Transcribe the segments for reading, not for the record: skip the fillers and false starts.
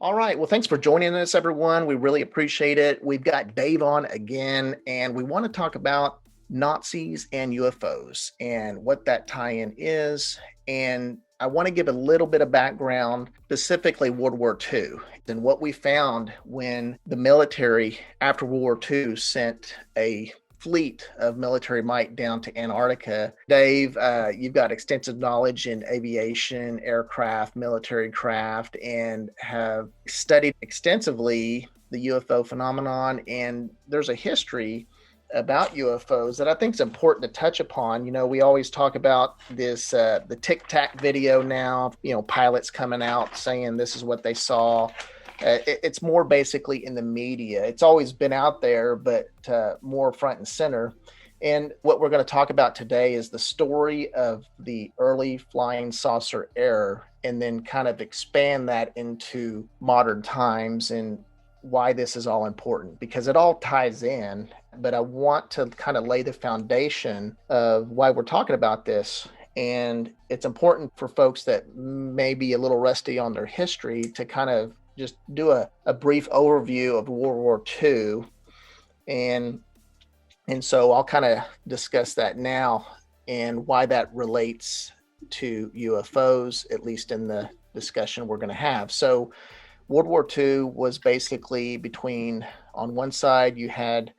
All right. Well, thanks for joining us, everyone. We really appreciate it. We've got Dave on again, and we want to talk about Nazis and UFOs and what that tie in is. And I want to give a little bit of background, specifically World War II, and what we found when the military, after World War II, sent a fleet of military might down to Antarctica. Dave, you've got extensive knowledge in aviation, aircraft, military craft, and have studied extensively the UFO phenomenon. And there's a history about UFOs that I think is important to touch upon. You know, we always talk about this, the Tic Tac video now, pilots coming out saying this is what they saw. It's more basically in the media. It's always been out there, but more front and center. And what we're going to talk about today is the story of the early flying saucer era, and then kind of expand that into modern times and why this is all important, because it all ties in. But I want to kind of lay the foundation of why we're talking about this. And it's important for folks that may be a little rusty on their history to kind of just do a brief overview of World War II. And so I'll kind of discuss that now and why that relates to UFOs, at least in the discussion we're going to have. So World War II was basically between, on one side, you had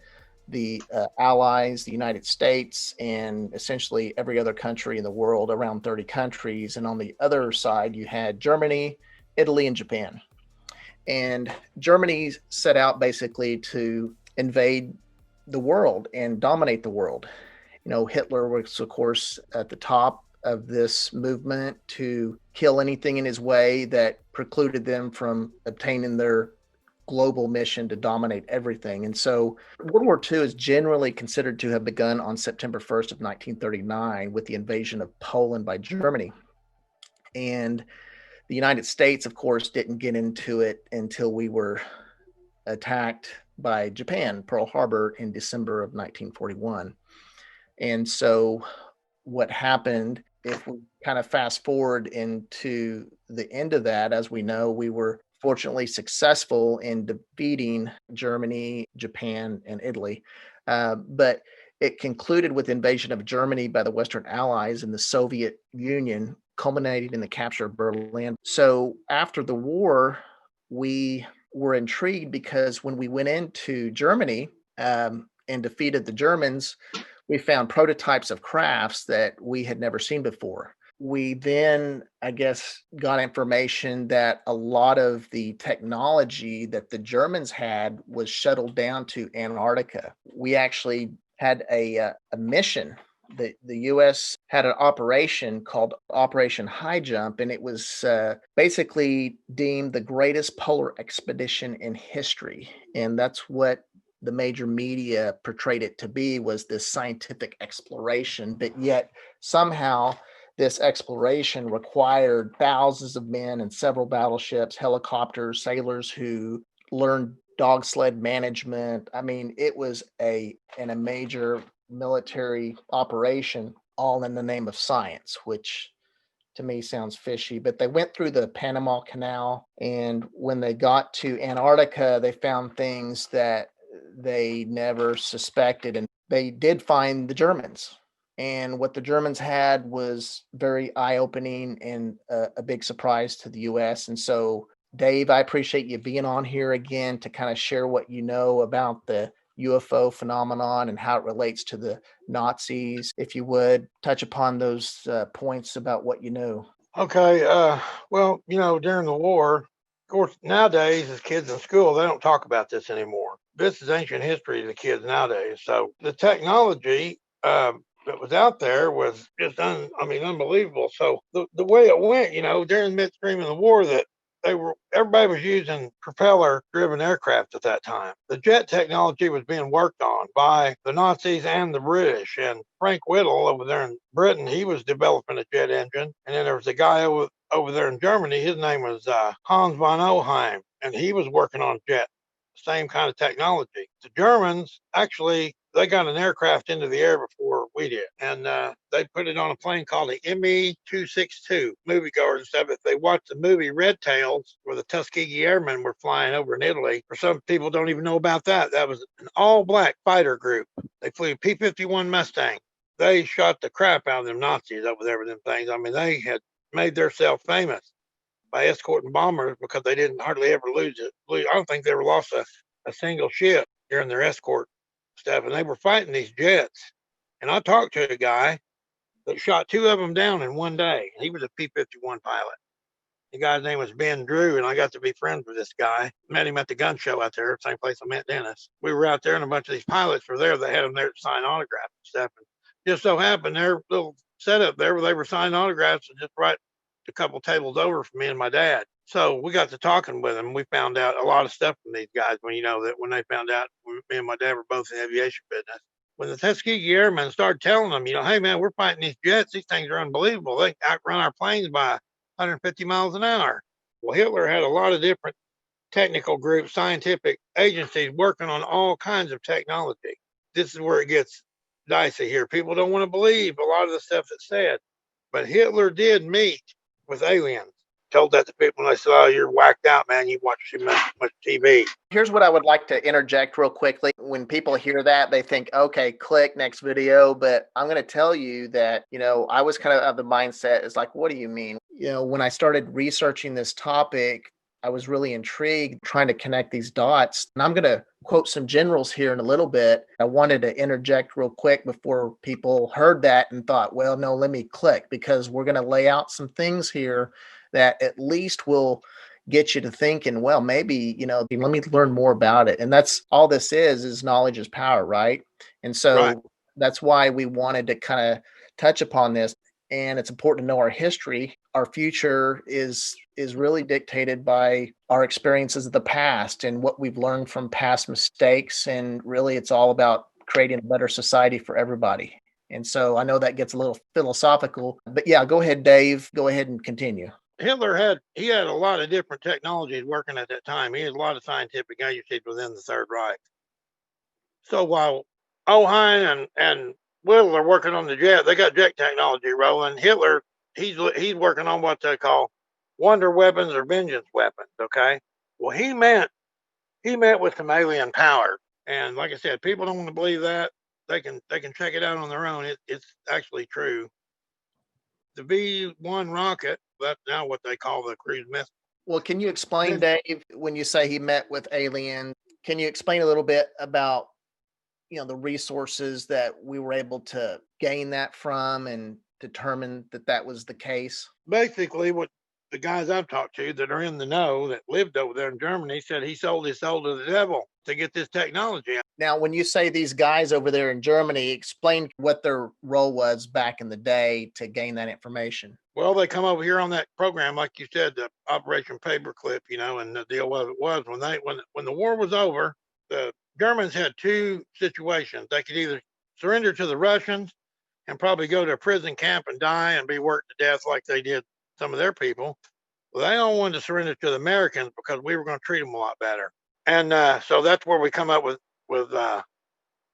the Allies, the United States, and essentially every other country in the world, around 30 countries. And on the other side, you had Germany, Italy, and Japan. And Germany set out basically to invade the world and dominate the world. You know, Hitler was, of course, at the top of this movement to kill anything in his way that precluded them from obtaining their global mission to dominate everything. And so World War II is generally considered to have begun on September 1st of 1939 with the invasion of Poland by Germany. And the United States, of course, didn't get into it until we were attacked by Japan, Pearl Harbor, in December of 1941. And so what happened, if we kind of fast forward into the end of that, as we know, we were fortunately successful in defeating Germany, Japan, and Italy. But it concluded with the invasion of Germany by the Western Allies and the Soviet Union, culminating in the capture of Berlin. So after the war, we were intrigued because when we went into Germany and defeated the Germans, we found prototypes of crafts that we had never seen before. We then, I guess, got information that a lot of the technology that the Germans had was shuttled down to Antarctica. We actually had a mission. The U.S. had an operation called Operation High Jump, and it was basically deemed the greatest polar expedition in history. And that's what the major media portrayed it to be, was this scientific exploration. But yet somehow this exploration required thousands of men and several battleships, helicopters, sailors who learned dog sled management. I mean, it was a major military operation, all in the name of science, which to me sounds fishy. But they went through the Panama Canal, and when they got to Antarctica, they found things that they never suspected, and they did find the Germans. And what the Germans had was very eye-opening and a big surprise to the U.S. And so, Dave, I appreciate you being on here again to kind of share what you know about the UFO phenomenon and how it relates to the Nazis. If you would touch upon those points about what you know. Okay. Well, during the war, of course, nowadays, as kids in school, they don't talk about this anymore. This is ancient history to the kids nowadays. So the technology that was out there was just, unbelievable. So the way it went, during midstream of the war, that everybody was using propeller-driven aircraft at that time. The jet technology was being worked on by the Nazis and the British. And Frank Whittle over there in Britain, he was developing a jet engine. And then there was a guy over there in Germany. His name was Hans von Oheim, and he was working on jet, same kind of technology. The Germans actually they got an aircraft into the air before we did, and they put it on a plane called the ME-262. Moviegoers and stuff, if they watched the movie Red Tails, where the Tuskegee Airmen were flying over in Italy, for some people don't even know about that. That was an all-black fighter group. They flew P-51 Mustang. They shot the crap out of them Nazis over there with them things. I mean, they had made themselves famous by escorting bombers because they didn't hardly ever lose it. I don't think they ever lost a single ship during their escort stuff, and they were fighting these jets. And I talked to a guy that shot two of them down in one day. He was a P-51 pilot. The guy's name was Ben Drew, and I got to be friends with this guy. Met him at the gun show out there, same place I met Dennis. We were out there, and a bunch of these pilots were there. They had them there to sign autographs and stuff. And just so happened, their little setup there where they were signing autographs was just right a couple tables over from me and my dad. So we got to talking with them. We found out a lot of stuff from these guys when when they found out me and my dad were both in the aviation business. When the Tuskegee Airmen started telling them, hey man, we're fighting these jets. These things are unbelievable. They outrun our planes by 150 miles an hour. Well, Hitler had a lot of different technical groups, scientific agencies working on all kinds of technology. This is where it gets dicey here. People don't want to believe a lot of the stuff that's said, but Hitler did meet with aliens. Told that to people and they said, oh, you're whacked out, man. You watch too much TV. Here's what I would like to interject real quickly. When people hear that, they think, okay, click next video. But I'm going to tell you that, I was kind of the mindset is like, what do you mean? When I started researching this topic, I was really intrigued trying to connect these dots. And I'm going to quote some generals here in a little bit. I wanted to interject real quick before people heard that and thought, well, no, let me click, because we're going to lay out some things here that at least will get you to thinking, well, maybe, let me learn more about it. And that's all this is knowledge is power, right? And so Right. That's why we wanted to kind of touch upon this. And it's important to know our history. Our future is really dictated by our experiences of the past and what we've learned from past mistakes. And really, it's all about creating a better society for everybody. And so I know that gets a little philosophical, but yeah, go ahead, Dave. Go ahead and continue. Hitler had a lot of different technologies working at that time. He had a lot of scientific agencies within the Third Reich. So while Oheim and Whittle are working on the jet, they got jet technology rolling. Hitler, he's working on what they call wonder weapons or vengeance weapons. Okay, well he met with some alien power, and like I said, people don't want to believe that. They can check it out on their own. It's actually true. The V-1 rocket, that's now what they call the cruise missile. Well, can you explain, Dave, when you say he met with aliens, can you explain a little bit about, the resources that we were able to gain that from and determine that that was the case? Basically, what the guys I've talked to that are in the know that lived over there in Germany said he sold his soul to the devil to get this technology. Now, when you say these guys over there in Germany, explain what their role was back in the day to gain that information. Well, they come over here on that program, like you said, the Operation Paperclip, and the deal was when the war was over, the Germans had two situations. They could either surrender to the Russians and probably go to a prison camp and die and be worked to death like they did some of their people. Well, they all wanted to surrender to the Americans because we were going to treat them a lot better. And so that's where we come up with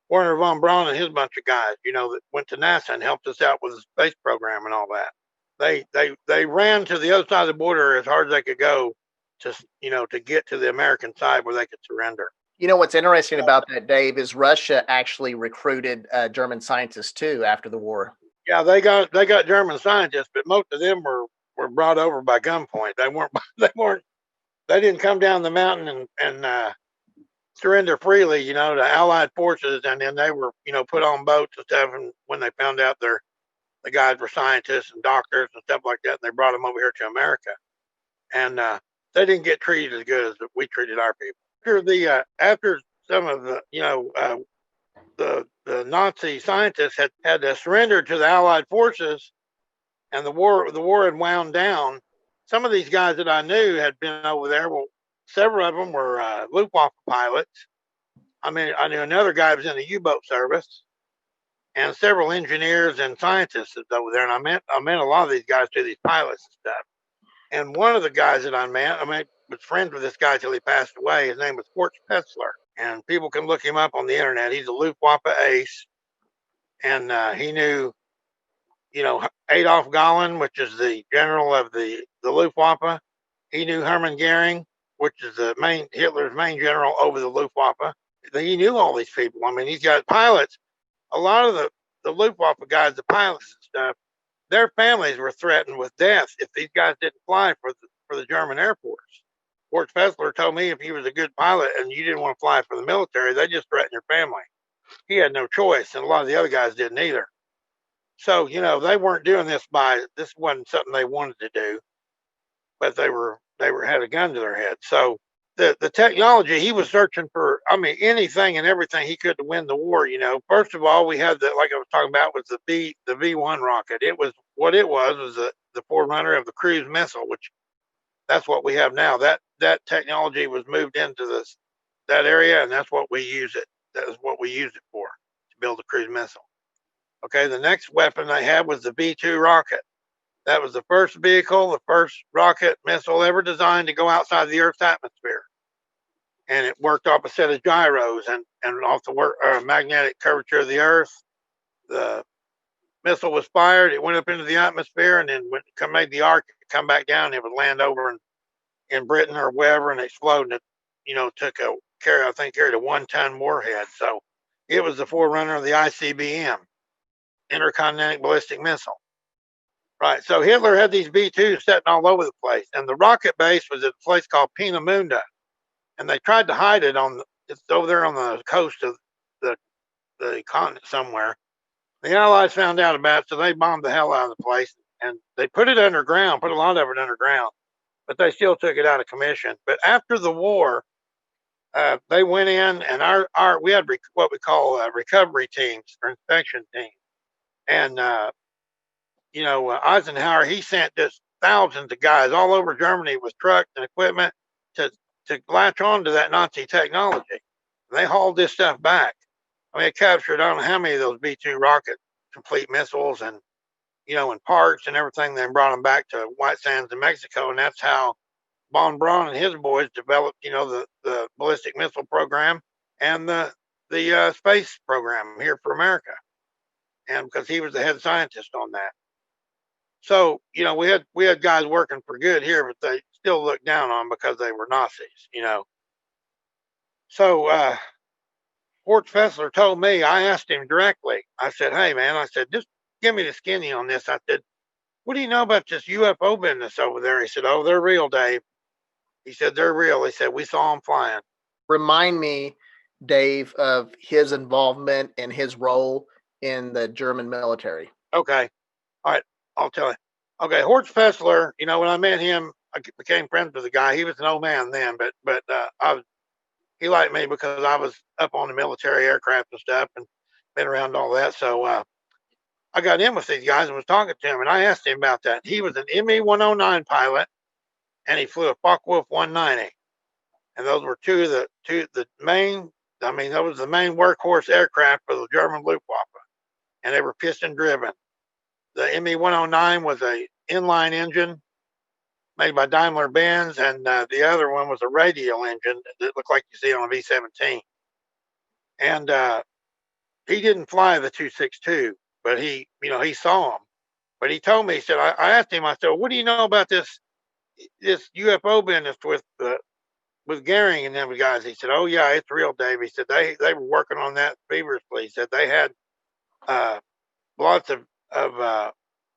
Werner von Braun and his bunch of guys, that went to NASA and helped us out with the space program and all that. They ran to the other side of the border as hard as they could go to get to the American side where they could surrender. What's interesting about that, Dave, is Russia actually recruited German scientists too after the war. Yeah, they got German scientists, but most of them were brought over by gunpoint. They didn't come down the mountain and surrender freely, to Allied forces, and then they were, put on boats and stuff. And when they found out the guys were scientists and doctors and stuff like that, they brought them over here to America, and they didn't get treated as good as we treated our people. After some of the Nazi scientists had to surrender to the Allied forces, and the war had wound down. Some of these guys that I knew had been over there. Well, several of them were Luftwaffe pilots. I knew another guy was in the U-boat service, and several engineers and scientists over there. And I met a lot of these guys too, these pilots and stuff. And one of the guys that I met was friends with this guy till he passed away. His name was Fort Petzler. and people can look him up on the internet. He's a Luftwaffe ace, and he knew, Adolf Gahlen, which is the general of the Luftwaffe. He knew Hermann Goering, which is Hitler's main general over the Luftwaffe. He knew all these people. I mean, he's got pilots. A lot of the Luftwaffe guys, the pilots and stuff, their families were threatened with death if these guys didn't fly for the German Air Force. Fort Fessler told me if he was a good pilot and you didn't want to fly for the military, they just threatened your family. He had no choice, and a lot of the other guys didn't either. So, they weren't doing this this wasn't something they wanted to do, but they had a gun to their head. So the technology, he was searching for, anything and everything he could to win the war. First of all, we had like I was talking about, was the V1 rocket. It was the forerunner of the cruise missile, which that's what we have now. That technology was moved into that area, and that's what we use it. That is what we used it for, to build a cruise missile. Okay, the next weapon they had was the V2 rocket. That was the first vehicle, the first rocket missile ever designed to go outside the Earth's atmosphere. And it worked off a set of gyros and off the magnetic curvature of the Earth. The missile was fired. It went up into the atmosphere, and then made the arc come back down. It would land over in Britain or wherever and explode. And it, carried a 1-ton warhead. So it was the forerunner of the ICBM, intercontinental ballistic missile. Right. So Hitler had these B-2s sitting all over the place, and the rocket base was at a place called Peenemünde, and they tried to hide it it's over there on the coast of the continent somewhere. The Allies found out about it, so they bombed the hell out of the place, and they put it underground, put a lot of it underground, but they still took it out of commission. But after the war, they went in, and we had what we call recovery teams or inspection teams, and Eisenhower, he sent just thousands of guys all over Germany with trucks and equipment to latch on to that Nazi technology. And they hauled this stuff back. It captured, I don't know how many of those B-2 rocket complete missiles and parts and everything, then brought them back to White Sands in Mexico. And that's how von Braun and his boys developed, the ballistic missile program and the space program here for America. And because he was the head scientist on that. So, we had guys working for good here, but they still looked down on because they were Nazis, So, Fort Fessler told me, I asked him directly. I said, hey, man, I said, just give me the skinny on this. I said, what do you know about this UFO business over there? He said, oh, they're real, Dave. He said, they're real. He said, we saw them flying. Remind me, Dave, of his involvement and his role in the German military. Okay. All right. I'll tell you. Okay. Horst Fessler, when I met him, I became friends with the guy. He was an old man then, but he liked me because I was up on the military aircraft and stuff and been around all that. So I got in with these guys and was talking to him, and I asked him about that. He was an ME-109 pilot, and he flew a Focke-Wulf 190. And those were two of the main, that was the main workhorse aircraft for the German Luftwaffe, and they were piston driven. The ME-109 was a inline engine made by Daimler Benz, and the other one was a radial engine that looked like you see on a V-17. And he didn't fly the 262, but he saw them. But he told me, he said, I asked him, I said, what do you know about this UFO business with Goering and them guys? He said, oh yeah, it's real, Dave. He said they were working on that feverishly. He said they had lots of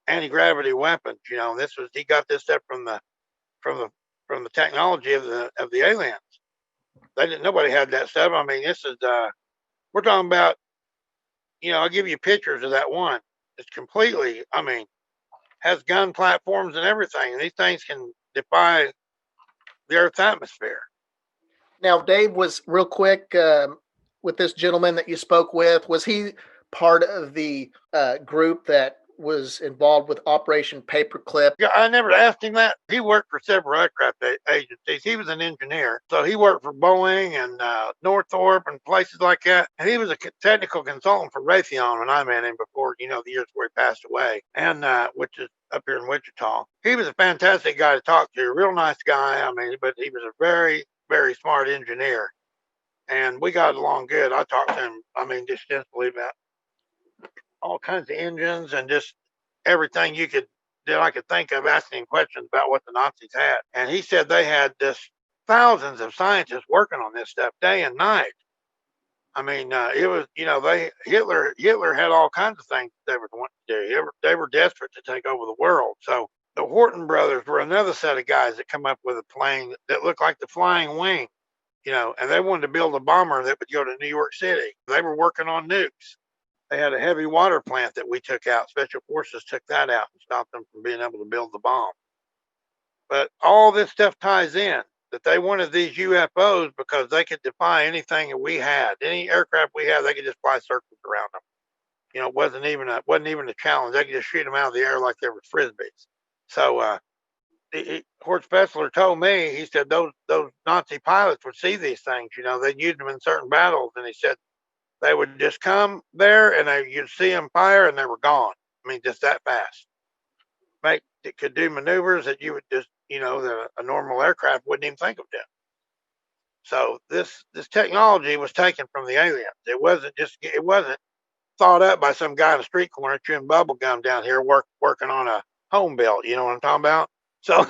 anti-gravity weapons. He got this stuff from the technology of the aliens. Nobody had that stuff. This is we're talking about. I'll give you pictures of that one. It's completely. Has gun platforms and everything. And these things can defy the Earth's atmosphere. Now, Dave, was real quick with this gentleman that you spoke with. Was he part of the group that was involved with Operation Paperclip? Yeah, I never asked him that. He worked for several aircraft agencies. He was an engineer. So he worked for Boeing and Northrop and places like that. And he was a technical consultant for Raytheon when I met him before, the years before he passed away, and which is up here in Wichita. He was a fantastic guy to talk to, a real nice guy. But he was a very, very smart engineer. and we got along good. I talked to him, I mean, just extensively about all kinds of engines and just everything that I could think of, asking questions about what the Nazis had. And he said they had just thousands of scientists working on this stuff day and night. I mean, it was, Hitler had all kinds of things they were wanting to do. They were desperate to take over the world. So the Horton brothers were another set of guys that come up with a plane that looked like the Flying Wing, and they wanted to build a bomber that would go to New York City. They were working on nukes. They had a heavy water plant that we took out. Special forces took that out and stopped them from being able to build the bomb. But all this stuff ties in that they wanted these UFOs because they could defy anything that we had. Any aircraft we had, they could just fly circles around them. It wasn't even a challenge. They could just shoot them out of the air like they were frisbees. So Hort Spetzler told me, he said those Nazi pilots would see these things. They'd use them in certain battles, and he said they would just come there and you'd see them fire and they were gone. I mean, just that fast. It could do maneuvers that you would just, that a normal aircraft wouldn't even think of doing. So this technology was taken from the aliens. It wasn't thought up by some guy in a street corner chewing bubble gum down here working on a home built. You know what I'm talking about? So,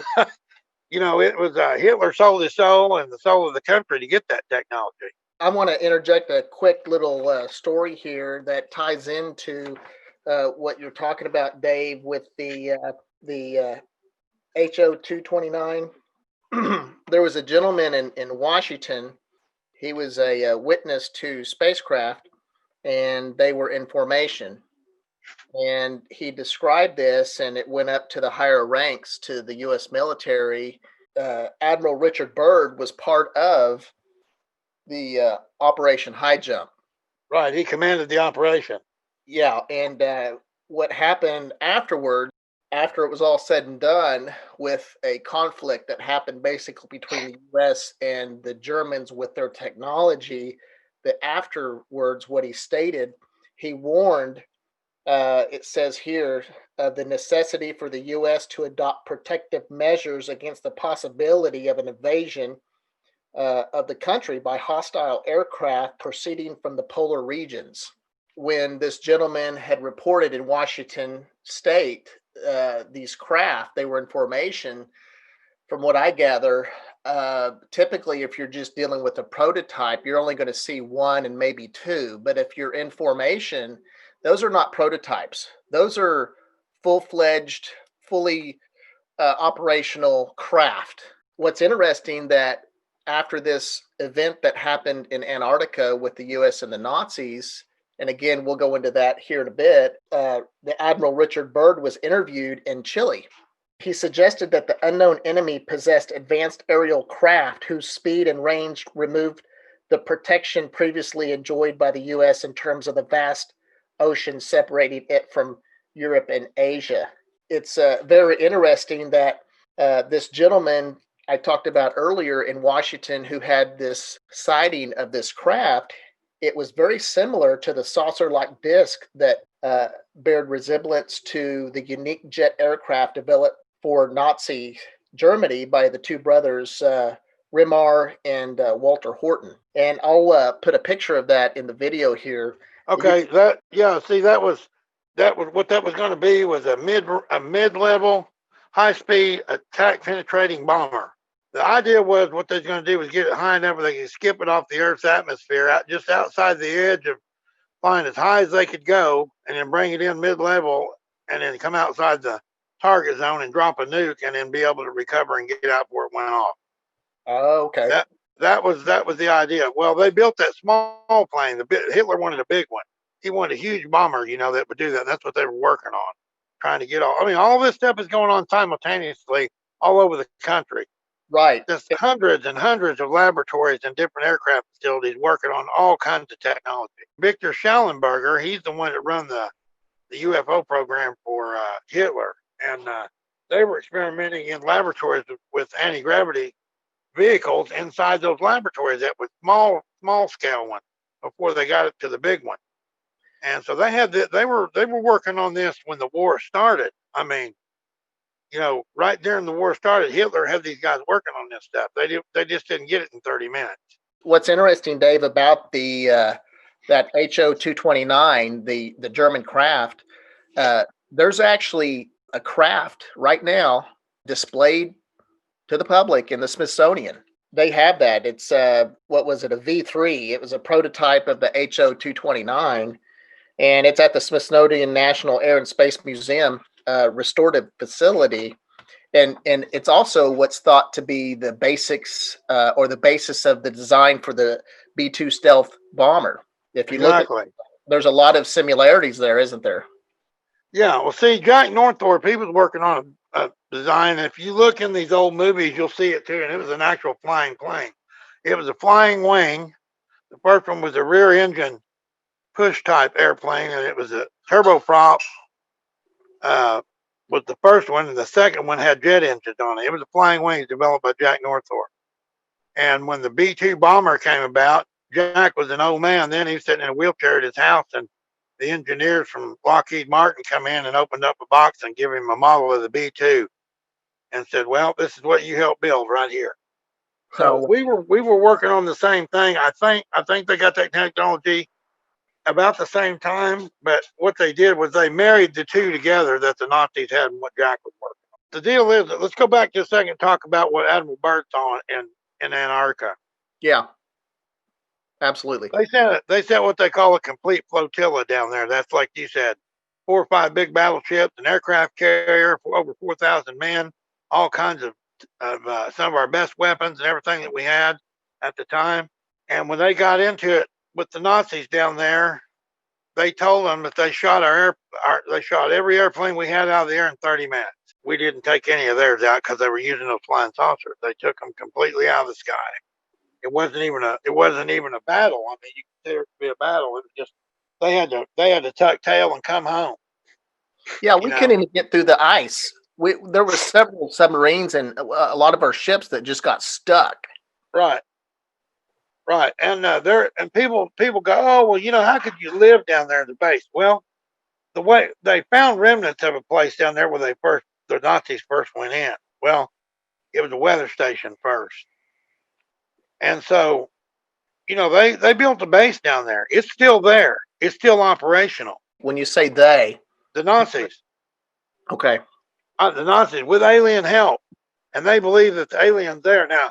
it was Hitler sold his soul and the soul of the country to get that technology. I want to interject a quick little story here that ties into what you're talking about, Dave, with the HO 229. There was a gentleman in Washington. He was a witness to spacecraft, and they were in formation. And he described this, and it went up to the higher ranks to the U.S. military. Admiral Richard Byrd was part of the Operation High Jump. Right, he commanded the operation. Yeah, and what happened afterward, after it was all said and done, with a conflict that happened basically between the U.S. and the Germans with their technology, that afterwards, what he stated, he warned, it says here, the necessity for the U.S. to adopt protective measures against the possibility of an invasion of the country by hostile aircraft proceeding from the polar regions. When this gentleman had reported in Washington State, these craft, they were in formation. From what I gather, typically if you're just dealing with a prototype, you're only going to see one and maybe two. But if you're in formation, those are not prototypes. Those are full-fledged, fully operational craft. What's interesting that after this event that happened in Antarctica with the U.S. and the Nazis, and again, we'll go into that here in a bit, the Admiral Richard Byrd was interviewed in Chile. He suggested that the unknown enemy possessed advanced aerial craft whose speed and range removed the protection previously enjoyed by the U.S. in terms of the vast ocean separating it from Europe and Asia. It's very interesting that this gentleman I talked about earlier in Washington who had this sighting of this craft, it was very similar to the saucer-like disc that bared resemblance to the unique jet aircraft developed for Nazi Germany by the two brothers, Rimar and Walter Horton. And I'll put a picture of that in the video here. Okay, that was what that was going to be, was a mid-level, high-speed attack penetrating bomber. The idea was what they're going to do was get it high enough where they could skip it off the Earth's atmosphere, just outside the edge of flying as high as they could go, and then bring it in mid-level, and then come outside the target zone and drop a nuke, and then be able to recover and get out before it went off. Oh, okay. That was the idea. Well, they built that small plane. Hitler wanted a big one. He wanted a huge bomber, that would do that. That's what they were working on, trying to get all. I mean, all this stuff is going on simultaneously all over the country. Right. There's hundreds and hundreds of laboratories and different aircraft facilities working on all kinds of technology. Victor Schallenberger, he's the one that run the UFO program for Hitler, and they were experimenting in laboratories with anti-gravity vehicles inside those laboratories. That was small scale one before they got it to the big one. And so they were working on this when the war started. I mean, right during the war started, Hitler had these guys working on this stuff. They just didn't get it in 30 minutes. What's interesting, Dave, about the that HO 229, the German craft, there's actually a craft right now displayed to the public in the Smithsonian. They have that. It's what was it, a V3? It was a prototype of the HO 229, and it's at the Smithsonian National Air and Space Museum restorative facility. And it's also what's thought to be the basics or the basis of the design for the B-2 stealth bomber. If you look at, Exactly. there's a lot of similarities there, isn't there? Yeah. Well, see, Jack Northorpe, he was working on a design. If you look in these old movies, you'll see it too. And it was an actual flying plane. It was a flying wing. The first one was a rear engine push type airplane, and it was a turboprop. Was the first one, and the second one had jet engines on it. It was a flying wing developed by Jack Northorpe. And when the B 2 bomber came about, Jack was an old man then. He was sitting in a wheelchair at his house, and the engineers from Lockheed Martin come in and opened up a box and give him a model of the B 2 and said, "Well, this is what you helped build right here." So So we were working on the same thing. I think they got that technology about the same time, but what they did was they married the two together that the Nazis had and what Jack was working on. The deal is, let's go back just a second and talk about what Admiral Byrd saw in Antarctica. yeah, absolutely. They sent what they call a complete flotilla down there. That's like you said, 4 or 5 big battleships, an aircraft carrier for over 4,000 men, all kinds of some of our best weapons and everything that we had at the time. And when they got into it with the Nazis down there, they told them that they shot they shot every airplane we had out of the air in 30 minutes. We didn't take any of theirs out because they were using those flying saucers. They took them completely out of the sky. It wasn't even a battle. I mean, you consider it to be a battle. It was just they had to tuck tail and come home. Yeah, You we couldn't know, even get through the ice. There were several submarines and a lot of our ships that just got stuck. right, right. And people go, oh well, how could you live down there in the base? Well, the way they found remnants of a place down there where the Nazis first went in. Well, it was a weather station first, and so they built a base down there. It's still there. It's still operational. When you say they, The Nazis, okay, the Nazis with alien help, and they believe that the aliens there. Now,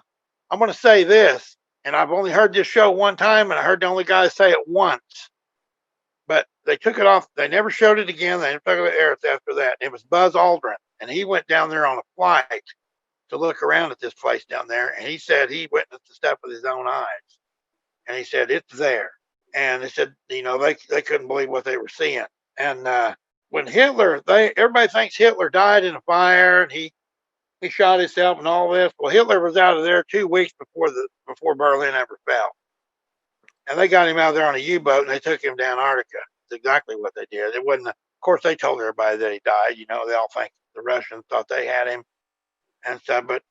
I'm going to say this, and I've only heard this show one time, and I heard the only guy say it once. But they took it off. They never showed it again. They never took it to air after that. It was Buzz Aldrin, and he went down there on a flight to look around at this place down there, and he said he witnessed the stuff with his own eyes, and he said it's there. And they said, they couldn't believe what they were seeing. And when everybody thinks Hitler died in a fire and he shot himself and all this. Well, Hitler was out of there 2 weeks before Berlin ever fell, and they got him out there on a U-boat and they took him to Antarctica. That's exactly what they did. It wasn't. Of course, they told everybody that he died. They all think the Russians thought they had him and stuff. But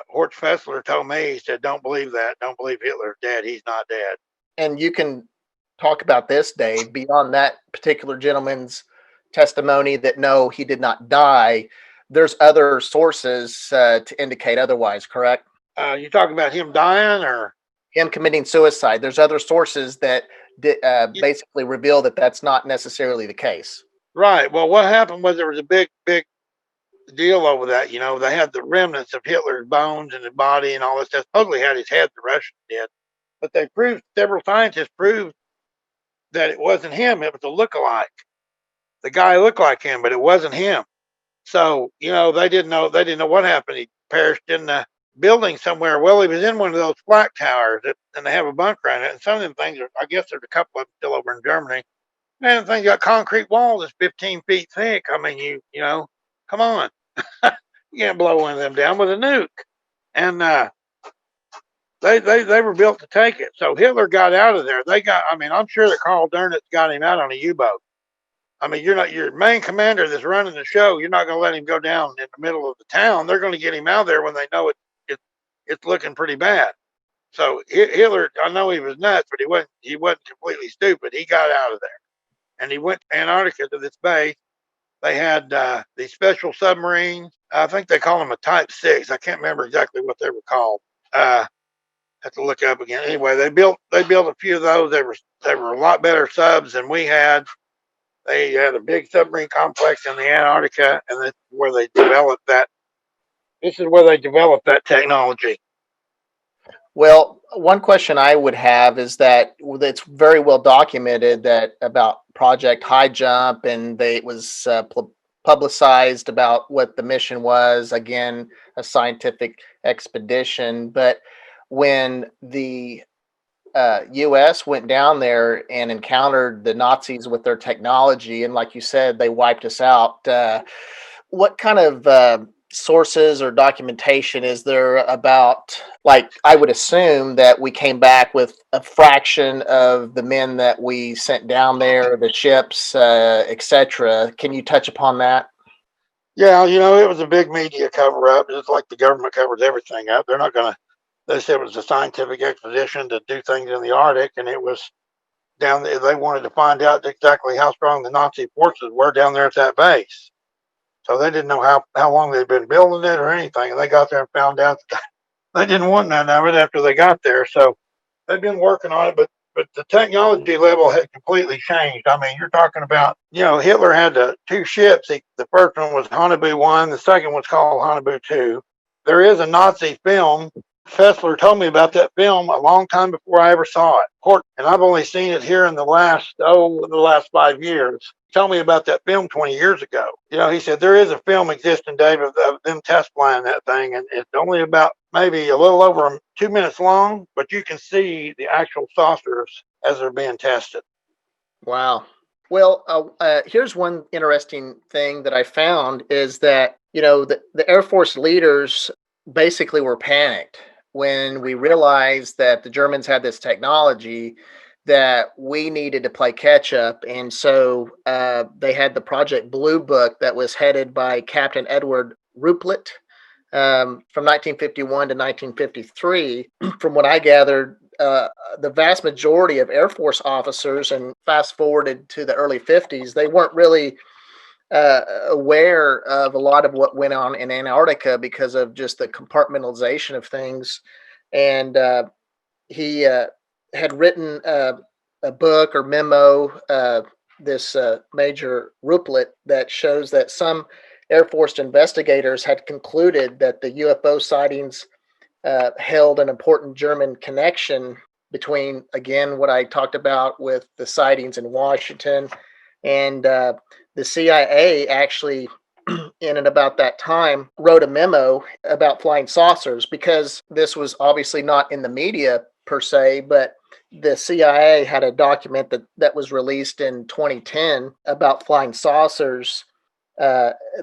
Hort Fessler told me, he said, "Don't believe that. Don't believe Hitler's dead. He's not dead." and you can talk about this, Dave, beyond that particular gentleman's testimony that no, he did not die. There's other sources to indicate otherwise, correct? You talking about him dying or Him committing suicide. There's other sources that basically reveal that that's not necessarily the case. right? Well, what happened was there was a big deal over that. They had the remnants of Hitler's bones in his body and all this. That supposedly had his head. The Russians did, but several scientists proved that it wasn't him. It was a lookalike. The guy looked like him, but it wasn't him. So they didn't know. They didn't know what happened. He perished in the building somewhere. Well, he was in one of those flak towers, and they have a bunker in it. And some of them things I guess there's a couple of them still over in Germany. Man, the thing got concrete walls that's 15 feet thick. I mean, come on. You can't blow one of them down with a nuke. And they were built to take it. So Hitler got out of there. I'm sure that Carl Dönitz got him out on a U-boat. I mean, you're not your main commander that's running the show. You're not going to let him go down in the middle of the town. They're going to get him out there when they know it's looking pretty bad. So Hitler, I know he was nuts, but he wasn't completely stupid. He got out of there, and he went to Antarctica to this base. They had these special submarines. I think they call them a Type 6. I can't remember exactly what they were called. Have to look up again. Anyway, they built a few of those. They were a lot better subs than we had. They had a big submarine complex in the Antarctica, and that's where they developed that. This is where they developed that technology. Well, one question I would have is that it's very well documented that about Project High Jump, and it was publicized about what the mission was. Again, a scientific expedition. But when the U.S. went down there and encountered the Nazis with their technology, and like you said, they wiped us out. What kind of sources or documentation is there about? Like, I would assume that we came back with a fraction of the men that we sent down there, the ships, etc. Can you touch upon that? Yeah, it was a big media cover up, just like the government covers everything up. They're not going to. They said it was a scientific expedition to do things in the Arctic, and it was down there. They wanted to find out exactly how strong the Nazi forces were down there at that base. So they didn't know how long they'd been building it or anything. And they got there and found out that they didn't want none of it after they got there. So they've been working on it, but the technology level had completely changed. I mean, you're talking about, Hitler had two ships. The first one was Hanabu 1. The second one's called Hanabu 2. There is a Nazi film. Fessler told me about that film a long time before I ever saw it. And I've only seen it here in the last 5 years. He told me about that film 20 years ago. He said, there is a film existing, Dave, of them test flying that thing, and it's only about maybe a little over 2 minutes long, but you can see the actual saucers as they're being tested. Wow. Well, here's one interesting thing that I found is that, the Air Force leaders basically were panicked when we realized that the Germans had this technology that we needed to play catch up. And so they had the Project Blue Book that was headed by Captain Edward Ruppelt from 1951 to 1953. From what I gathered, the vast majority of Air Force officers, and fast forwarded to the early 50s, they weren't really aware of a lot of what went on in Antarctica because of just the compartmentalization of things. And he had written a book or memo, this Major Ruppelt, that shows that some Air Force investigators had concluded that the UFO sightings held an important German connection between, again, what I talked about with the sightings in Washington. And the CIA actually, in and about that time, wrote a memo about flying saucers, because this was obviously not in the media per se, but the CIA had a document that was released in 2010 about flying saucers.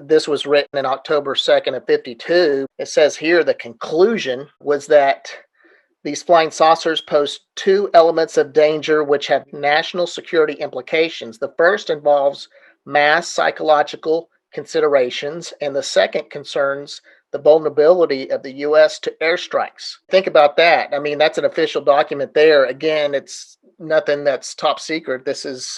This was written in October 2nd of 52. It says here the conclusion was that these flying saucers pose two elements of danger which have national security implications. The first involves mass psychological considerations, and the second concerns the vulnerability of the U.S. to airstrikes. Think about that. I mean, that's an official document there. Again, it's nothing that's top secret. This is,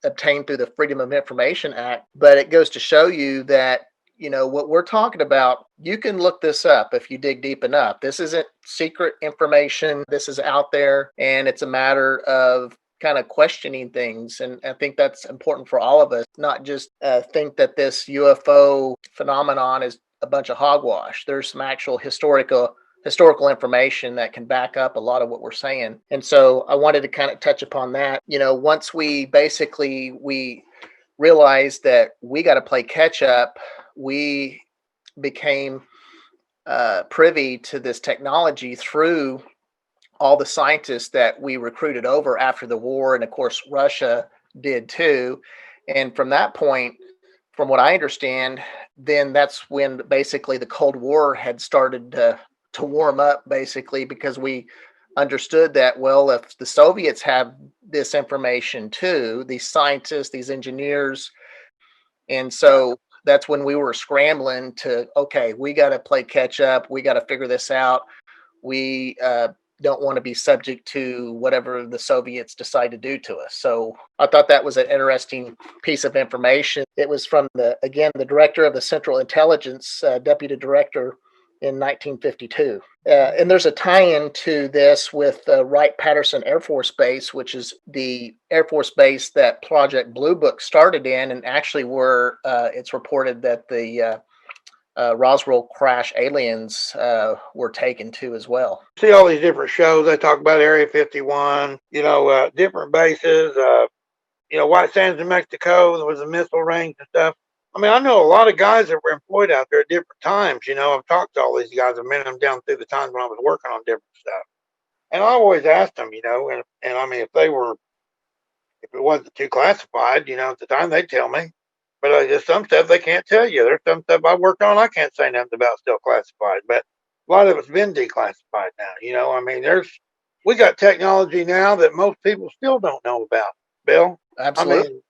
obtained through the Freedom of Information Act. But it goes to show you that, what we're talking about, you can look this up if you dig deep enough. This isn't secret information. This is out there, and it's a matter of kind of questioning things. And I think that's important for all of us, not just think that this UFO phenomenon is a bunch of hogwash. There's some actual historical information that can back up a lot of what we're saying. And so I wanted to kind of touch upon that. Once we realized that we got to play catch up, we became privy to this technology through all the scientists that we recruited over after the war. And of course, Russia did too. And from that point, from what I understand, then that's when basically the Cold War had started to warm up, basically, because we understood that, well, if the Soviets have this information too, these scientists, these engineers, and so that's when we were scrambling to, okay, we got to play catch up. We got to figure this out. We don't want to be subject to whatever the Soviets decide to do to us. So I thought that was an interesting piece of information. It was from the director of the Central Intelligence, Deputy Director in 1952. And there's a tie-in to this with Wright-Patterson Air Force Base, which is the Air Force base that Project Blue Book started in, and actually where it's reported that the Roswell crash aliens were taken to as well. See all these different shows. They talk about Area 51, different bases. White Sands, New Mexico. There was a missile range and stuff. I mean, I know a lot of guys that were employed out there at different times. I've talked to all these guys. I've met them down through the times when I was working on different stuff. And I always asked them, and I mean, if it wasn't too classified, at the time they'd tell me. But there's some stuff they can't tell you. There's some stuff I worked on I can't say nothing about still classified. But a lot of it's been declassified now. I mean, we got technology now that most people still don't know about, Bill. Absolutely.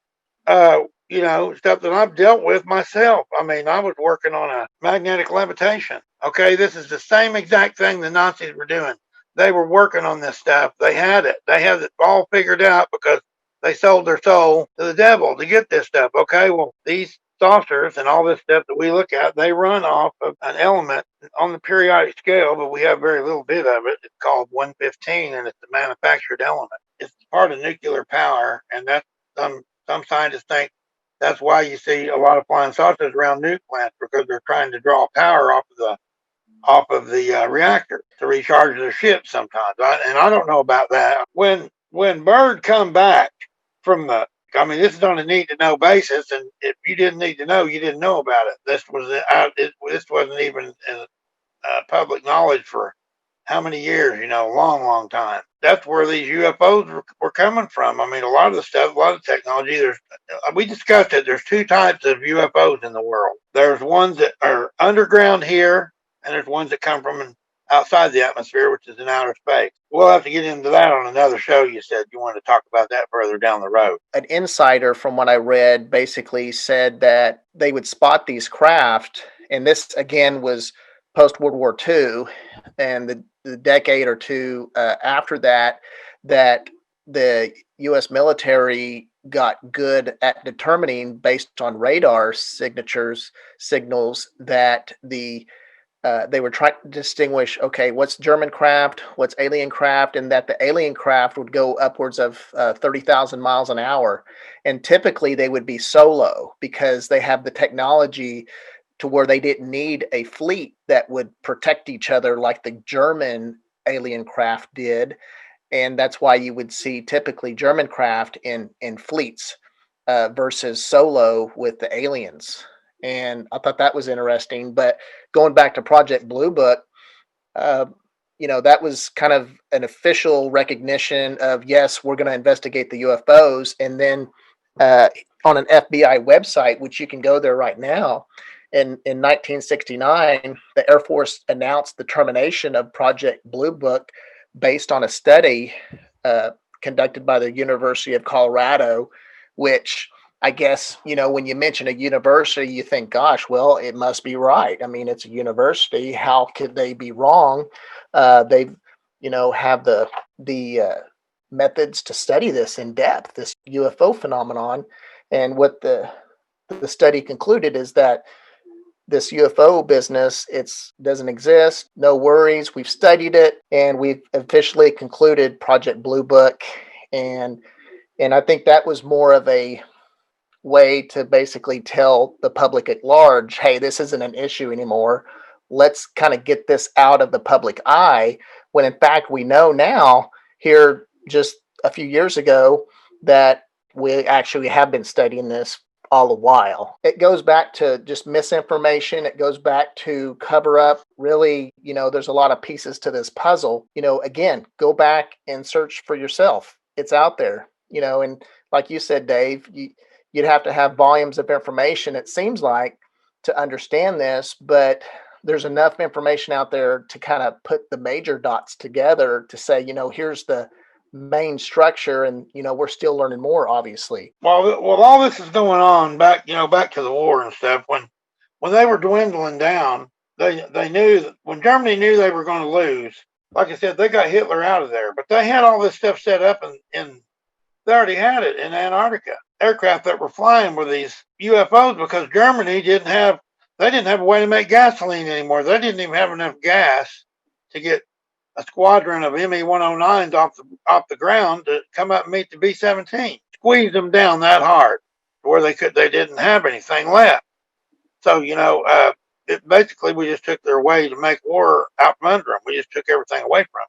I mean, stuff that I've dealt with myself. I mean, I was working on a magnetic levitation. Okay, this is the same exact thing the Nazis were doing. They were working on this stuff. They had it all figured out because they sold their soul to the devil to get this stuff. Okay, well, these saucers and all this stuff that we look at, they run off of an element on the periodic scale, but we have very little bit of it. It's called 115, and it's the manufactured element. It's part of nuclear power, and that's some scientists think that's why you see a lot of flying saucers around nuke plants, because they're trying to draw power off of the reactor to recharge their ships sometimes. And I don't know about that. When Bird come back from this is on a need to know basis, and if you didn't need to know, you didn't know about it. This wasn't even public knowledge for how many years? Long, long time. That's where these UFOs were coming from. I mean, a lot of the stuff, a lot of technology. We discussed it. There's two types of UFOs in the world. There's ones that are underground here, and there's ones that come from outside the atmosphere, which is in outer space. We'll have to get into that on another show. You said you wanted to talk about that further down the road. An insider, from what I read, basically said that they would spot these craft, and this again was post World War II, and the decade or two after that, that the U.S. military got good at determining, based on radar signals, that they were trying to distinguish, okay, what's German craft, what's alien craft, and that the alien craft would go upwards of 30,000 miles an hour. And typically they would be solo because they have the technology to where they didn't need a fleet that would protect each other like the German alien craft did. And that's why you would see typically German craft in fleets versus solo with the aliens. And I thought that was interesting. But going back to Project Blue Book, that was kind of an official recognition of, yes, we're going to investigate the UFOs. And then on an FBI website, which you can go there right now, in 1969, the Air Force announced the termination of Project Blue Book based on a study conducted by the University of Colorado, which I guess, when you mention a university, you think, gosh, well, it must be right. I mean, it's a university. How could they be wrong? They've, have the methods to study this in depth, this UFO phenomenon. And what the study concluded is that this UFO business, doesn't exist. No worries. We've studied it, and we've officially concluded Project Blue Book. And I think that was more of a way to basically tell the public at large, hey, this isn't an issue anymore. Let's kind of get this out of the public eye, when in fact we know now, here just a few years ago, that we actually have been studying this all the while. It goes back to just misinformation. It goes back to cover up. Really, there's a lot of pieces to this puzzle. Again, go back and search for yourself. It's out there, and like you said, Dave, you'd have to have volumes of information, it seems like, to understand this, but there's enough information out there to kind of put the major dots together to say, here's the main structure, and we're still learning more, obviously. Well, all this is going on back to the war and stuff. When they were dwindling down, they knew that when Germany knew they were going to lose, like I said, they got Hitler out of there, but they had all this stuff set up, and they already had it in Antarctica. Aircraft that were flying were these UFOs, because Germany didn't have they didn't have a way to make gasoline anymore. They didn't even have enough gas to get a squadron of ME-109s off the ground to come up and meet the B-17. Squeezed them down that hard to where they didn't have anything left. So basically we just took their way to make war out from under them. We just took everything away from them.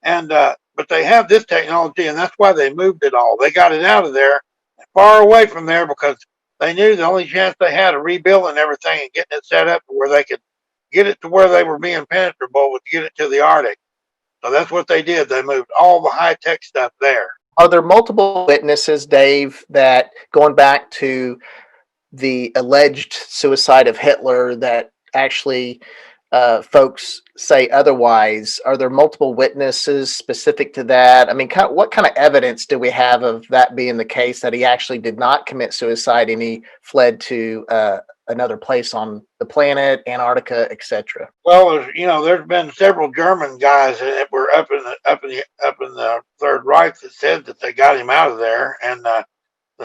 And but they have this technology, and that's why they moved it all. They got it out of there, far away from there, because they knew the only chance they had of rebuilding everything and getting it set up to where they could get it to where they were being penetrable was to get it to the Arctic. So that's what they did. They moved all the high-tech stuff there. Are there multiple witnesses, Dave, that going back to the alleged suicide of Hitler that actually folks say otherwise? Are there multiple witnesses specific to that? I mean, what kind of evidence do we have of that being the case, that he actually did not commit suicide and he fled to another place on the planet, Antarctica, etc.? Well, there's been several German guys that were up in the Third Reich that said that they got him out of there, and the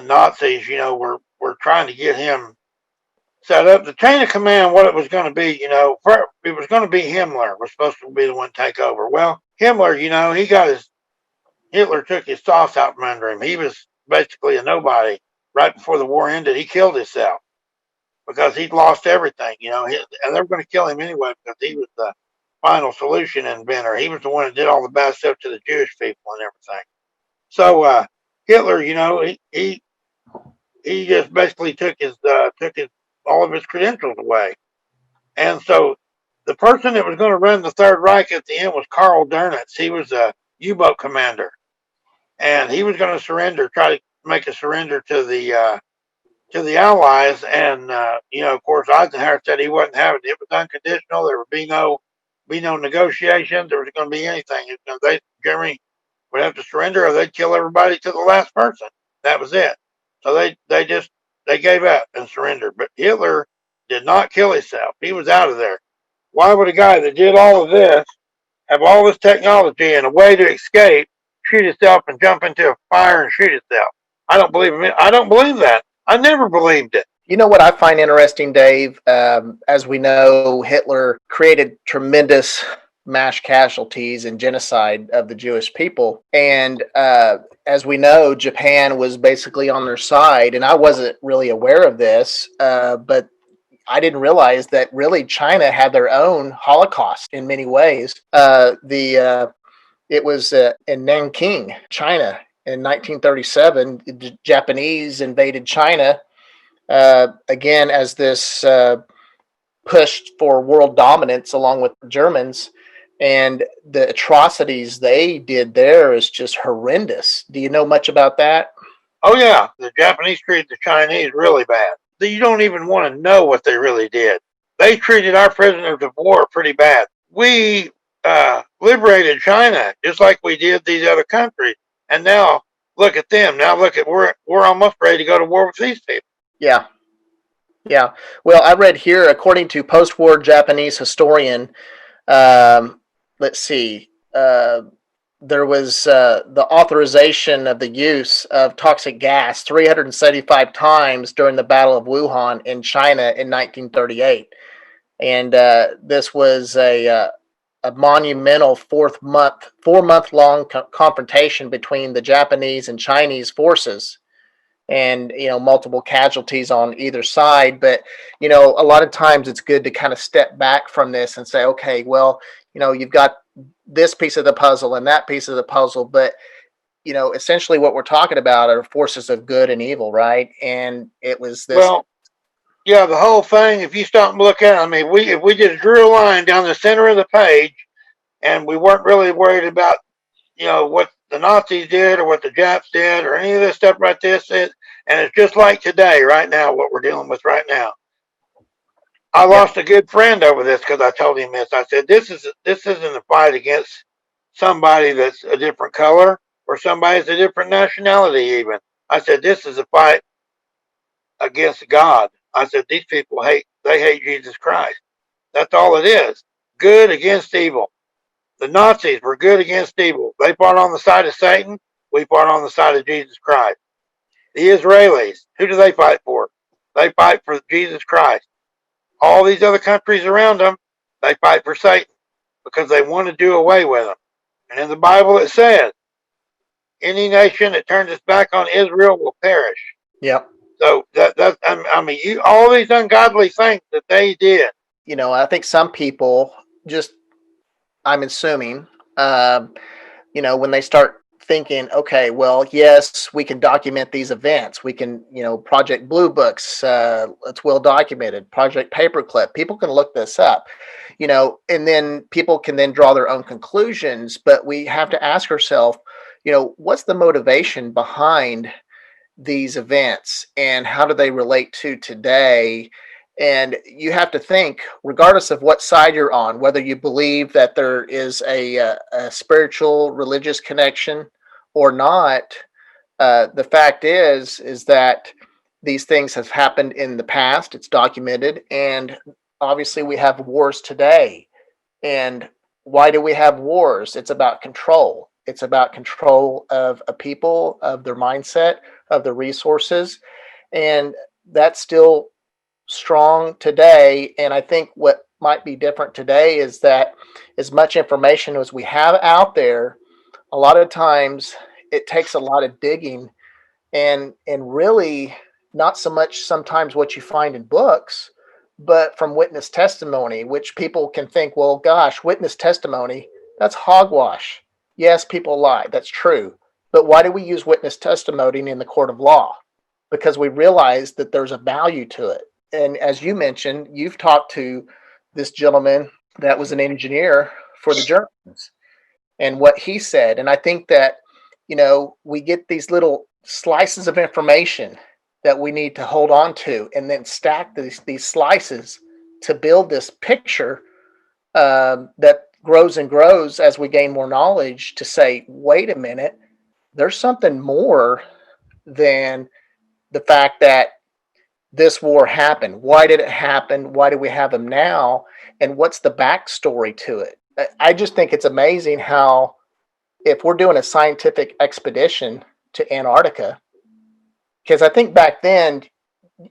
Nazis, were trying to get him set up. The chain of command, what it was going to be, it was going to be Himmler was supposed to be the one to take over. Well, Himmler, Hitler took his sauce out from under him. He was basically a nobody. Right before the war ended, he killed himself because he'd lost everything, and they were going to kill him anyway because he was the final solution inventor. He was the one that did all the bad stuff to the Jewish people and everything. So Hitler, he just basically took all of his credentials away. And so the person that was going to run the Third Reich at the end was Karl Dönitz. He was a U-boat commander, and he was going to try to make a surrender to the Allies. And of course, Eisenhower said he wasn't having it. It was unconditional. There would be no negotiations. There was going to be anything. Germany would have to surrender, or they'd kill everybody to the last person. That was it. So they gave up and surrendered. But Hitler did not kill himself. He was out of there. Why would a guy that did all of this, have all this technology and a way to escape, shoot himself and jump into a fire and shoot himself? I don't believe him. I don't believe that. I never believed it. You know what I find interesting, Dave? As we know, Hitler created tremendous mass casualties and genocide of the Jewish people. And as we know, Japan was basically on their side. And I wasn't really aware of this, but I didn't realize that really China had their own Holocaust in many ways. It was in Nanking, China, in 1937. The Japanese invaded China again as this pushed for world dominance along with the Germans. And the atrocities they did there is just horrendous. Do you know much about that? Oh, yeah. The Japanese treated the Chinese really bad. You don't even want to know what they really did. They treated our prisoners of war pretty bad. We liberated China just like we did these other countries. And now look at them. Now look at we're almost ready to go to war with these people. Yeah. Yeah. Well, I read here, according to post-war Japanese historian, let's see, there was the authorization of the use of toxic gas 375 times during the Battle of Wuhan in China in 1938. And this was a monumental 4-month long confrontation between the Japanese and Chinese forces. And, multiple casualties on either side. But, a lot of times it's good to kind of step back from this and say, okay, well, you've got this piece of the puzzle and that piece of the puzzle, but essentially what we're talking about are forces of good and evil, right? And it was this. Well, yeah, the whole thing. If you stop and look at it, I mean, if we just drew a line down the center of the page, and we weren't really worried about what the Nazis did or what the Japs did or any of this stuff right this is, and it's just like today, right now, what we're dealing with right now. I lost a good friend over this because I told him this. I said, this isn't a fight against somebody that's a different color or somebody that's a different nationality even. I said, this is a fight against God. I said, these people they hate Jesus Christ. That's all it is. Good against evil. The Nazis were good against evil. They fought on the side of Satan. We fought on the side of Jesus Christ. The Israelis, who do they fight for? They fight for Jesus Christ. all these other countries around them, they fight for Satan because they want to do away with them. And in the Bible it says, any nation that turns its back on Israel will perish. Yep. So all these ungodly things that they did. I think some people just, I'm assuming, when they start thinking, okay, well, yes, we can document these events. We can, Project Blue Books, it's well documented. Project Paperclip, people can look this up, and then people can then draw their own conclusions. But we have to ask ourselves, what's the motivation behind these events and how do they relate to today? And you have to think, regardless of what side you're on, whether you believe that there is a spiritual, religious connection or not, the fact is that these things have happened in the past. It's documented, and obviously we have wars today. And why do we have wars? It's about control. It's about control of a people, of their mindset, of the resources, and that's still strong today. And I think what might be different today is that as much information as we have out there, a lot of times it takes a lot of digging and really not so much sometimes what you find in books, but from witness testimony, which people can think, well, gosh, witness testimony, that's hogwash. Yes, people lie. That's true. But why do we use witness testimony in the court of law? Because we realize that there's a value to it. And as you mentioned, you've talked to this gentleman that was an engineer for the Germans and what he said. And I think that, we get these little slices of information that we need to hold on to and then stack these slices to build this picture that grows and grows as we gain more knowledge to say, wait a minute, there's something more than the fact that this war happened. Why did it happen? Why do we have them now? And what's the backstory to it? I just think it's amazing how if we're doing a scientific expedition to Antarctica, because I think back then,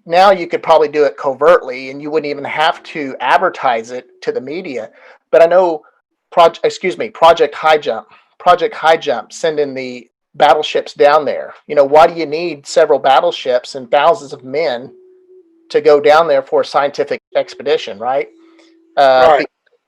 now you could probably do it covertly and you wouldn't even have to advertise it to the media. But I know Project High Jump sending the battleships down there. Why do you need several battleships and thousands of men to go down there for a scientific expedition, right? Right.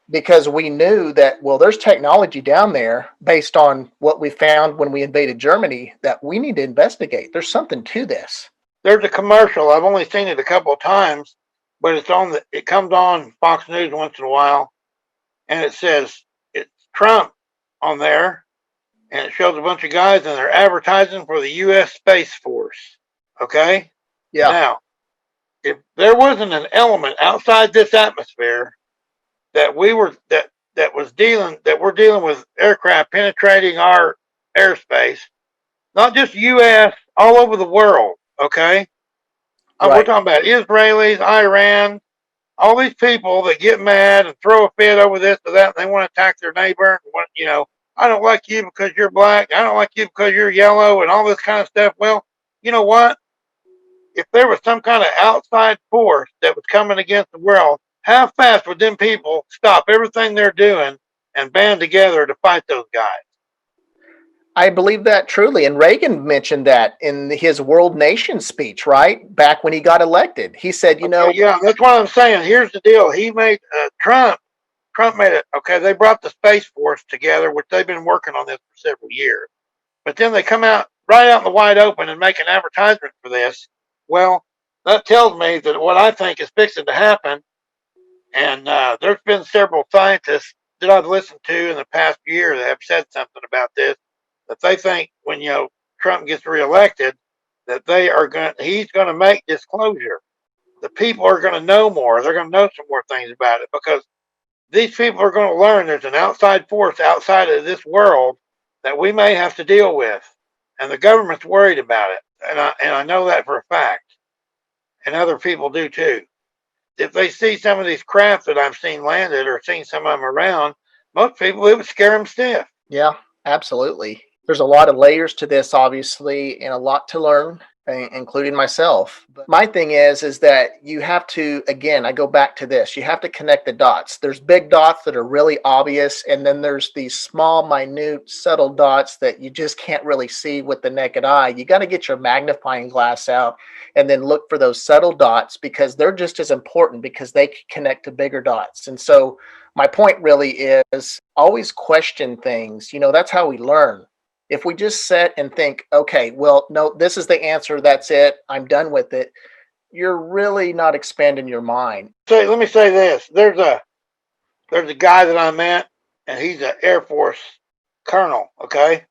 Because we knew that, well, there's technology down there based on what we found when we invaded Germany that we need to investigate. There's something to this. There's a commercial. I've only seen it a couple of times, but it comes on Fox News once in a while, and it says it's Trump on there, and it shows a bunch of guys and they're advertising for the U.S. Space Force. Okay? Yeah. Now, if there wasn't an element outside this atmosphere that we're dealing with aircraft penetrating our airspace, not just U.S., all over the world, okay? Right. We're talking about Israelis, Iran, all these people that get mad and throw a fit over this or that, and they want to attack their neighbor. I don't like you because you're black. I don't like you because you're yellow and all this kind of stuff. Well, you know what? If there was some kind of outside force that was coming against the world, how fast would them people stop everything they're doing and band together to fight those guys? I believe that truly. And Reagan mentioned that in his World Nation speech, right? Back when he got elected. He said, Yeah, that's what I'm saying. Here's the deal. He made Trump made it. Okay, they brought the Space Force together, which they've been working on this for several years. But then they come out right out in the wide open and make an advertisement for this. Well, that tells me that what I think is fixing to happen. And there's been several scientists that I've listened to in the past year that have said something about this, that they think when Trump gets reelected, that he's going to make disclosure. The people are going to know more. They're going to know some more things about it because these people are going to learn there's an outside force outside of this world that we may have to deal with, and the government's worried about it. And I know that for a fact, and other people do too. If they see some of these craft that I've seen landed or seen some of them around, most people, it would scare them stiff. Yeah, absolutely. There's a lot of layers to this, obviously, and a lot to learn. including myself. But my thing is that you have to, again, I go back to this, you have to connect the dots. There's big dots that are really obvious, and then there's these small, minute, subtle dots that you just can't really see with the naked eye. You got to get your magnifying glass out and then look for those subtle dots, because they're just as important, because they connect to bigger dots. And so my point really is always question things. That's how we learn. If we just sit and think, okay, well, no, this is the answer, that's it, I'm done with it, you're really not expanding your mind. So let me say this. There's a guy that I met, and he's an Air Force colonel, okay?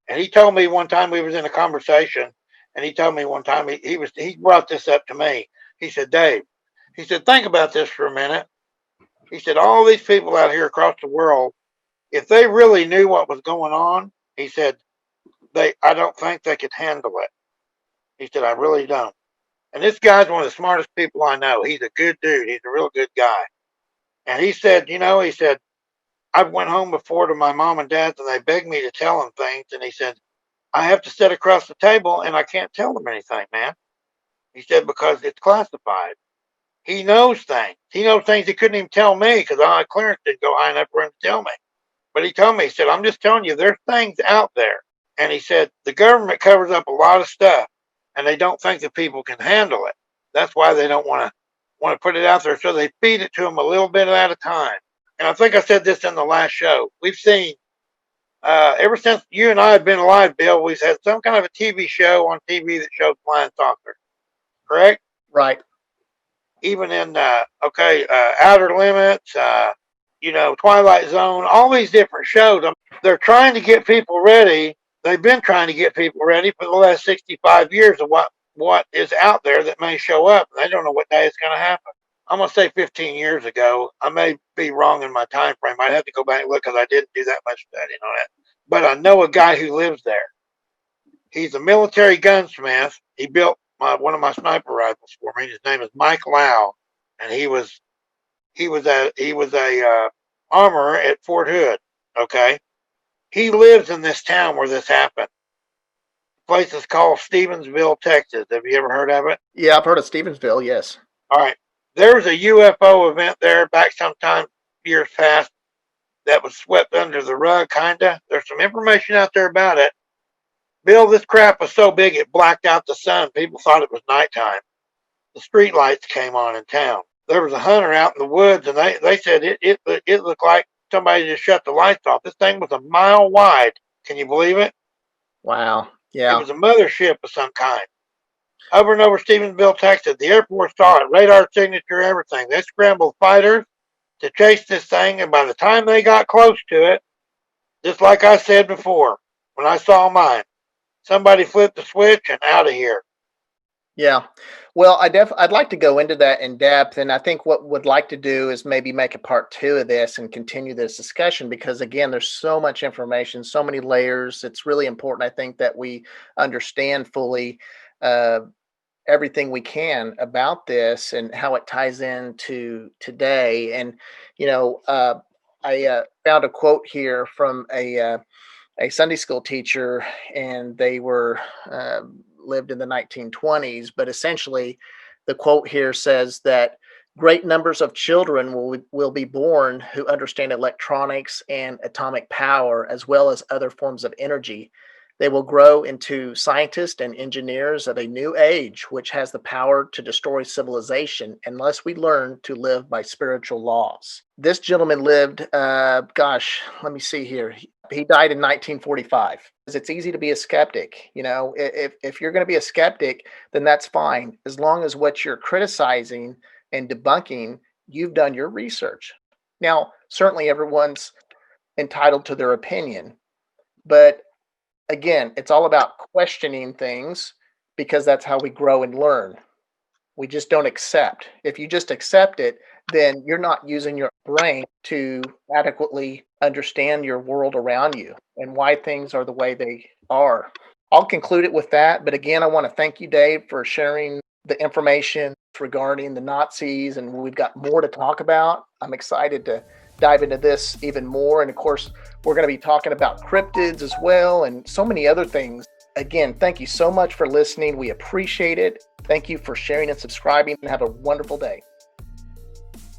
And he told me one time, we was in a conversation, and he told me one time he brought this up to me. He said, Dave, he said, think about this for a minute. He said, all these people out here across the world, if they really knew what was going on, he said, I don't think they could handle it. He said, I really don't. And this guy's one of the smartest people I know. He's a good dude. He's a real good guy. And he said, he said, I went home before to my mom and dad's, and they begged me to tell them things. And he said, I have to sit across the table and I can't tell them anything, man. He said, because it's classified. He knows things. He knows things he couldn't even tell me, because my clearance didn't go high enough for him to tell me. But he told me, he said, I'm just telling you, there's things out there. And he said, the government covers up a lot of stuff, and they don't think that people can handle it. That's why they don't want to put it out there. So they feed it to them a little bit at a time. And I think I said this in the last show. We've seen, ever since you and I have been alive, Bill, we've had some kind of a TV show on TV that showed flying saucers. Correct? Right. Even in, Outer Limits, Twilight Zone, all these different shows. They're trying to get people ready. They've been trying to get people ready for the last 65 years of what is out there that may show up. They don't know what day it's going to happen. I'm going to say 15 years ago. I may be wrong in my time frame. I'd have to go back and look, because I didn't do that much studying on it. But I know a guy who lives there. He's a military gunsmith. He built one of my sniper rifles for me. His name is Mike Lau, and he was a armorer at Fort Hood. Okay, he lives in this town where this happened. The place is called Stevensville, Texas. Have you ever heard of it? Yeah, I've heard of Stevensville. Yes. All right. There was a UFO event there back sometime years past that was swept under the rug, kinda. There's some information out there about it. Bill, this crap was so big it blacked out the sun. People thought it was nighttime. The street lights came on in town. There was a hunter out in the woods, and they said it looked like somebody just shut the lights off. This thing was a mile wide. Can you believe it? Wow. Yeah. It was a mothership of some kind. Over and over Stevensville, Texas. The Air Force saw it. Radar signature, everything. They scrambled fighters to chase this thing, and by the time they got close to it, just like I said before, when I saw mine, somebody flipped the switch and out of here. Yeah. Well, I'd like to go into that in depth, and I think what would like to do is maybe make a part 2 of this and continue this discussion, because again, there's so much information, so many layers. It's really important, I think, that we understand fully everything we can about this and how it ties into today. And I found a quote here from a Sunday school teacher, and they were lived in the 1920s. But essentially, the quote here says that great numbers of children will be born who understand electronics and atomic power, as well as other forms of energy. They will grow into scientists and engineers of a new age, which has the power to destroy civilization unless we learn to live by spiritual laws. This gentleman lived, let me see here. He died in 1945. It's easy to be a skeptic. If you're going to be a skeptic, then that's fine, as long as what you're criticizing and debunking, you've done your research. Now, certainly everyone's entitled to their opinion, but again, it's all about questioning things, because that's how we grow and learn. We just don't accept. If you just accept it, then you're not using your brain to adequately understand your world around you and why things are the way they are. I'll conclude it with that. But again, I want to thank you, Dave, for sharing the information regarding the Nazis, and we've got more to talk about. I'm excited to dive into this even more. And of course, we're going to be talking about cryptids as well, and so many other things. Again, thank you so much for listening. We appreciate it. Thank you for sharing and subscribing, and have a wonderful day.